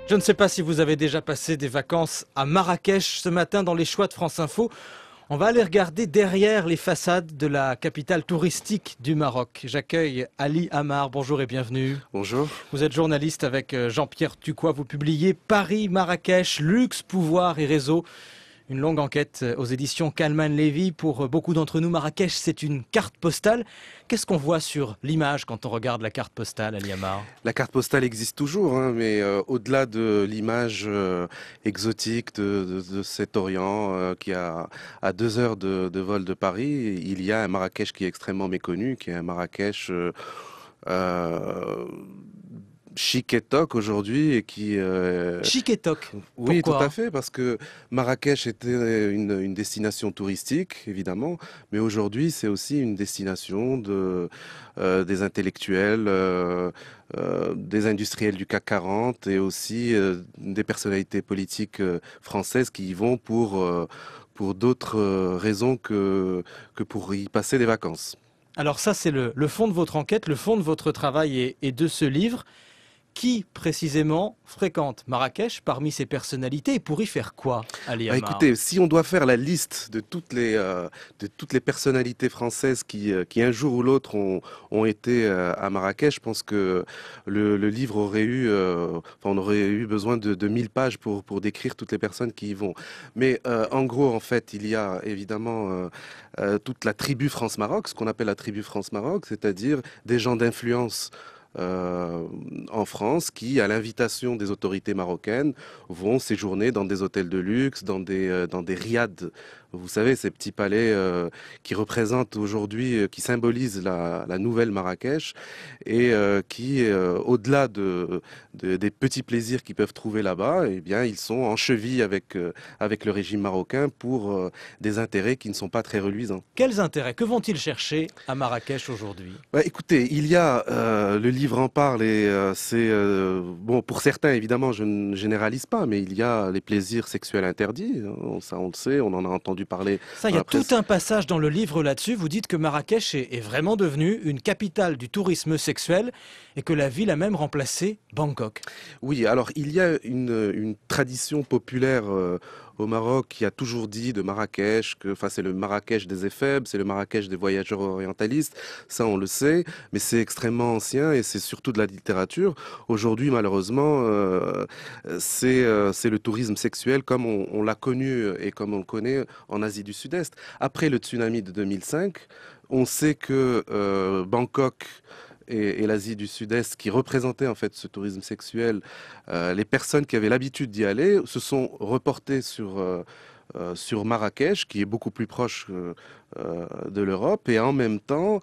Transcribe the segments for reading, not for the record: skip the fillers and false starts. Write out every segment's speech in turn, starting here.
Je ne sais pas si vous avez déjà passé des vacances à Marrakech ce matin dans les choix de France Info. On va aller regarder derrière les façades de la capitale touristique du Maroc. J'accueille Ali Amar. Bonjour et bienvenue. Bonjour. Vous êtes journaliste avec Jean-Pierre Tucois. Vous publiez Paris, Marrakech, luxe, pouvoir et réseau. Une longue enquête aux éditions Kalman Levy. Pour beaucoup d'entre nous, Marrakech, c'est une carte postale. Qu'est-ce qu'on voit sur l'image quand on regarde la carte postale, Ali Amar? La carte postale existe toujours, hein, mais au-delà de l'image exotique de cet Orient qui a à 2 heures de vol de Paris, il y a un Marrakech qui est extrêmement méconnu, qui est un Marrakech euh, chic et toc aujourd'hui et qui Chic et toc. oui, tout à Pourquoi? fait, parce que Marrakech était une destination touristique, évidemment, mais aujourd'hui, c'est aussi une destination des intellectuels, des industriels du CAC 40 et aussi des personnalités politiques françaises qui y vont pour d'autres raisons que pour y passer des vacances. Alors ça, c'est le fond de votre enquête, le fond de votre travail et de ce livre. Qui précisément fréquente Marrakech parmi ces personnalités et pour y faire quoi, Ali Bah, Amar? écoutez, si on doit faire la liste de toutes les personnalités françaises qui un jour ou l'autre ont été à Marrakech, je pense que le livre aurait on aurait eu besoin de 1000 pages pour décrire toutes les personnes qui y vont. Mais en gros, en fait, il y a évidemment toute la tribu France-Maroc, ce qu'on appelle la tribu France-Maroc, c'est-à-dire des gens d'influence en France qui, à l'invitation des autorités marocaines, vont séjourner dans des hôtels de luxe, dans des riads. Vous savez, ces petits palais qui représentent aujourd'hui, qui symbolisent la nouvelle Marrakech et qui, au-delà des petits plaisirs qu'ils peuvent trouver là-bas, eh bien, ils sont en cheville avec le régime marocain pour des intérêts qui ne sont pas très reluisants. Quels intérêts? Que vont-ils chercher à Marrakech aujourd'hui? Bah, écoutez, il y a le livre en parle et c'est bon pour certains évidemment je ne généralise pas, mais il y a les plaisirs sexuels interdits, hein, ça on le sait, on en a entendu parler Ça, il dans y a la tout presse. un passage dans le livre là-dessus. Vous dites que Marrakech est vraiment devenue une capitale du tourisme sexuel et que la ville a même remplacé Bangkok. Oui, alors il y a une tradition populaire au Maroc qui a toujours dit de Marrakech que, enfin, c'est le Marrakech des éphèbes, c'est le Marrakech des voyageurs orientalistes. Ça, on le sait, mais c'est extrêmement ancien et c'est surtout de la littérature. Aujourd'hui, malheureusement, c'est le tourisme sexuel comme on l'a connu et comme on le connaît en Asie du Sud-Est. Après le tsunami de 2005, on sait que Bangkok et l'Asie du Sud-Est qui représentaient en fait ce tourisme sexuel, les personnes qui avaient l'habitude d'y aller se sont reportées sur Marrakech, qui est beaucoup plus proche de l'Europe, et en même temps,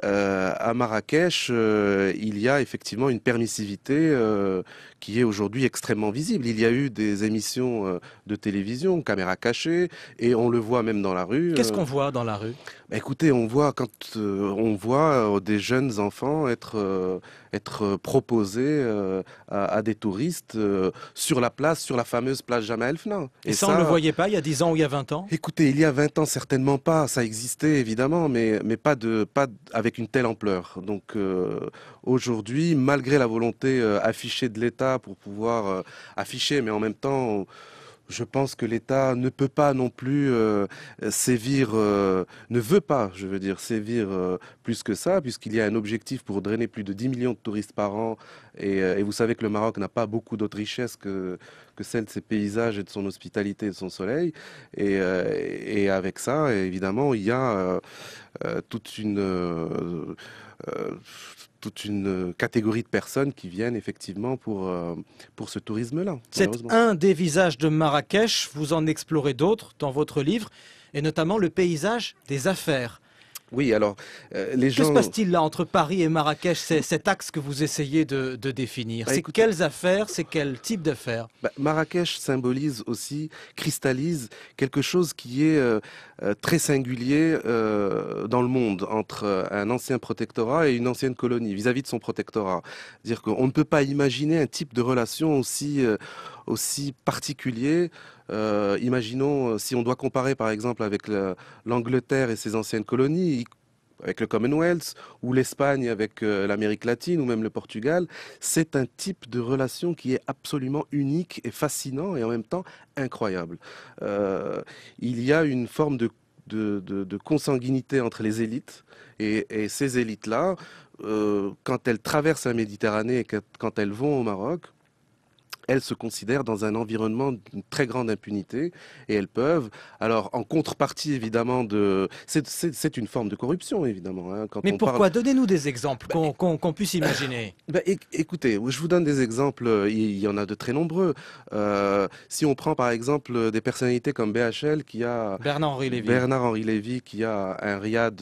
à Marrakech, il y a effectivement une permissivité qui est aujourd'hui extrêmement visible. Il y a eu des émissions de télévision, caméra cachée, et on le voit même dans la rue. Qu'est-ce qu'on voit dans la rue? Bah, écoutez, on voit on voit des jeunes enfants être proposés à des touristes sur la place, sur la fameuse place Jemaa el-Fna. Et Et ça, on ne le ça, voyait pas il y a 10 ans ou il y a 20 ans? écoutez, il y a 20 ans certainement pas, ça existait évidemment, mais pas avec une telle ampleur. Donc aujourd'hui, malgré la volonté affichée de l'État pour pouvoir afficher, mais en même temps, je pense que l'État ne peut pas non plus sévir, ne veut pas, je veux dire, sévir plus que ça, puisqu'il y a un objectif pour drainer plus de 10 millions de touristes par an. Et vous savez que le Maroc n'a pas beaucoup d'autres richesses que celle de ses paysages et de son hospitalité et de son soleil. Et avec ça, évidemment, il y a toute euh, toute une catégorie de personnes qui viennent effectivement pour ce tourisme-là, C'est malheureusement. un des visages de Marrakech. Vous en explorez d'autres dans votre livre, et notamment le paysage des affaires. Oui, alors, les Que se gens... passe-t-il là entre Paris et Marrakech? C'est cet axe que vous essayez de définir. Bah, C'est écoutez, quelles affaires? C'est quel type d'affaires? Marrakech symbolise aussi, cristallise quelque chose qui est très singulier dans le monde entre un ancien protectorat et une ancienne colonie vis-à-vis de son protectorat. C'est-à-dire qu'on ne peut pas imaginer un type de relation aussi particulier. Imaginons si on doit comparer par exemple avec l'Angleterre et ses anciennes colonies. avec le Commonwealth, ou l'Espagne avec l'Amérique latine, ou même le Portugal. C'est un type de relation qui est absolument unique et fascinant et en même temps incroyable. Il y a une forme de consanguinité entre les élites et ces élites-là, quand elles traversent la Méditerranée et quand elles vont au Maroc, elles se considèrent dans un environnement d'une très grande impunité et elles peuvent, alors en contrepartie évidemment c'est une forme de corruption évidemment. Hein, quand Mais on pourquoi? parle, Donnez-nous des exemples bah, qu'on puisse imaginer. écoutez, je vous donne des exemples, il y en a de très nombreux. Si on prend par exemple des personnalités comme BHL qui a Bernard-Henri Lévy qui a un riad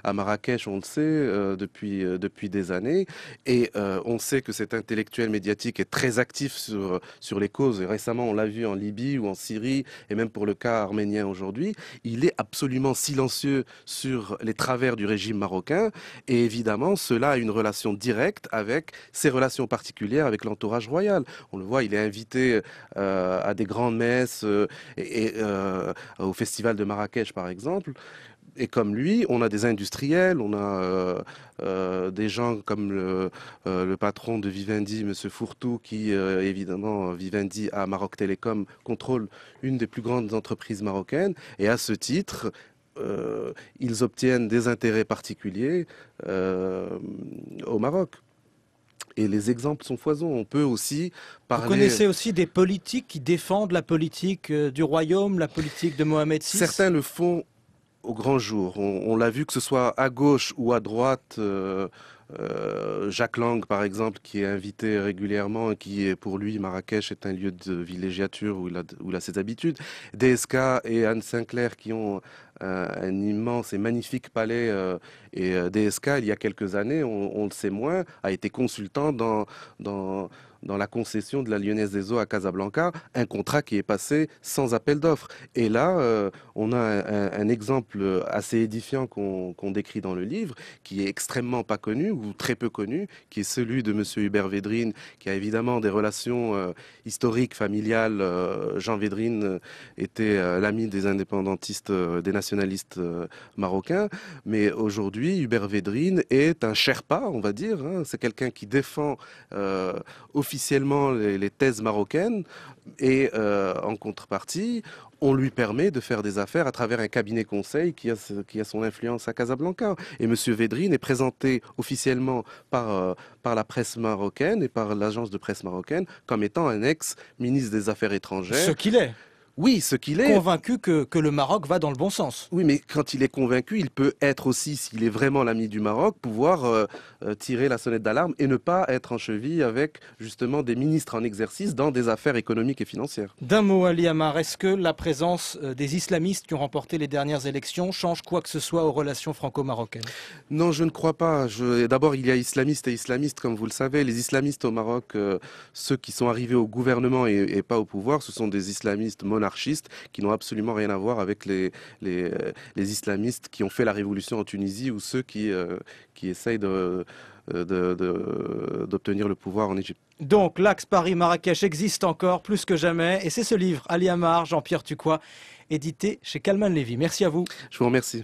à Marrakech, on le sait, depuis des années, et on sait que cet intellectuel médiatique est très actif sur les causes, et récemment on l'a vu en Libye ou en Syrie, et même pour le cas arménien aujourd'hui. Il est absolument silencieux sur les travers du régime marocain, et évidemment cela a une relation directe avec ses relations particulières avec l'entourage royal. On le voit, il est invité à des grandes messes au festival de Marrakech par exemple. Et comme lui, on a des industriels, on a des gens comme le patron de Vivendi, M. Fourtou, qui évidemment, Vivendi à Maroc Télécom contrôle une des plus grandes entreprises marocaines. Et à ce titre, ils obtiennent des intérêts particuliers au Maroc. Et les exemples sont foisons. On peut aussi Vous parler... connaissez aussi des politiques qui défendent la politique du royaume, la politique de Mohamed VI? Certains le font au grand jour. On l'a vu que ce soit à gauche ou à droite. Jacques Lang, par exemple, qui est invité régulièrement et qui est pour lui, Marrakech est un lieu de villégiature où il a ses habitudes. DSK et Anne Sinclair qui ont un immense et magnifique palais. Et DSK, il y a quelques années, on le sait moins, a été consultant dans la concession de la Lyonnaise des Eaux à Casablanca, un contrat qui est passé sans appel d'offres. Et là, on a un exemple assez édifiant qu'on décrit dans le livre, qui est extrêmement pas connu ou très peu connu, qui est celui de M. Hubert Védrine, qui a évidemment des relations historiques, familiales. Jean Védrine était l'ami des indépendantistes, des nationalistes marocains, mais aujourd'hui, Hubert Védrine est un Sherpa, on va dire. Hein. C'est quelqu'un qui défend officiellement les thèses marocaines et en contrepartie, on lui permet de faire des affaires à travers un cabinet conseil qui a son influence à Casablanca. Et M. Védrine est présenté officiellement par la presse marocaine et par l'agence de presse marocaine comme étant un ex-ministre des Affaires étrangères. Ce qu'il est. Oui, ce qu'il est. Convaincu que le Maroc va dans le bon sens. Oui, mais quand il est convaincu, il peut être aussi, s'il est vraiment l'ami du Maroc, pouvoir tirer la sonnette d'alarme et ne pas être en cheville avec justement des ministres en exercice dans des affaires économiques et financières. D'un mot, Ali Amar, est-ce que la présence des islamistes qui ont remporté les dernières élections change quoi que ce soit aux relations franco-marocaines? Non, je ne crois pas. D'abord, il y a islamistes et islamistes, comme vous le savez. Les islamistes au Maroc, ceux qui sont arrivés au gouvernement et pas au pouvoir, ce sont des islamistes monarchistes qui n'ont absolument rien à voir avec les islamistes qui ont fait la révolution en Tunisie ou ceux qui essayent d'obtenir le pouvoir en Égypte. Donc l'axe Paris-Marrakech existe encore plus que jamais et c'est ce livre, Ali Amar, Jean-Pierre Tucois, édité chez Calman Lévy. Merci à vous. Je vous remercie.